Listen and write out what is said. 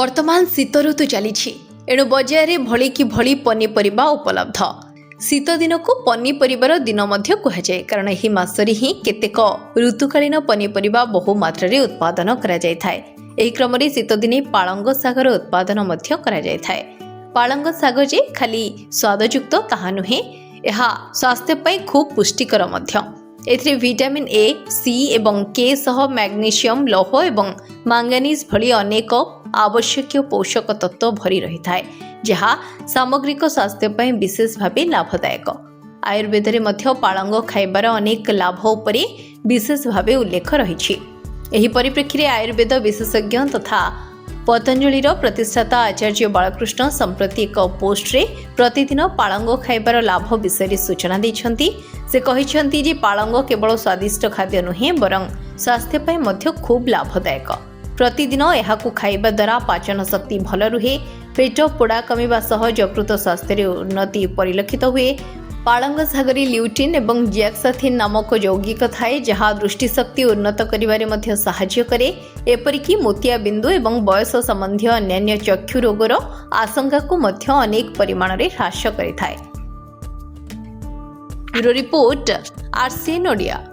वर्तमान शीत ऋतु चली एणु बजार भली कि भली पनीपरिबा उपलब्ध। शीत दिन को पनीपरिबार दिन मध्य कहुए कारण यही मासरे ही केतेक ऋतुकालीन पनीपरिबा बहु मात्रा उत्पादन करा जाय थाए। एही क्रम रे शीत दिने पालंग सागर उत्पादन मध्य करा जाय थाए। पालंग साग जे खाली स्वादयुक्त ताहा नुहे, यह स्वास्थ्य पई खूब पुष्टिकर मध्य। एथिरे विटामिन ए, सी एवं के सह मैग्नीशियम, लौह एवं मांगानीज भली अनेक आवश्यक पोषक तत्व भरी रही थाए, जहा सामग्रिक स्वास्थ्य पई विशेष भावे लाभदायक। आयुर्वेद रे मध्य पालंग खाइबार अनेक लाभ उपरे विशेष भावे उल्लेख रही। एही परिप्रेक्षी रे आयुर्वेद विशेषज्ञ तथा पतंजलि प्रतिष्ठाता आचार्य बालकृष्ण संप्रति एक पोस्ट रे प्रतिदिन पालंग खाइबार लाभ विषय सूचना दैछंती। से कहिछंती जे पालंग केवल स्वादिष्ट खाद्य नुहे बरं स्वास्थ्य पई मध्य खूब लाभदायक। प्रतिदिन एहाकु खाइबा द्वारा पाचन शक्ति भल रुहे, पेट पोड़ा कमिबा सह यकृत स्वास्थ्य रे उन्नति परिलक्षित हुए। पालंग सागरे ल्यूटिन एवं जियाक्साथिन नामक यौगिक थाए, जहाँ दृष्टिशक्ति उन्नत करिबारे मध्य सहाय्य करे। एपरिकी मोतिया बिंदु एवं बयस संबंधी अन्यान्य चक्षु रोगर आशंका को मध्य अनेक परिमाण रे ह्रास करिथाए। Bureau report, RCN Odia.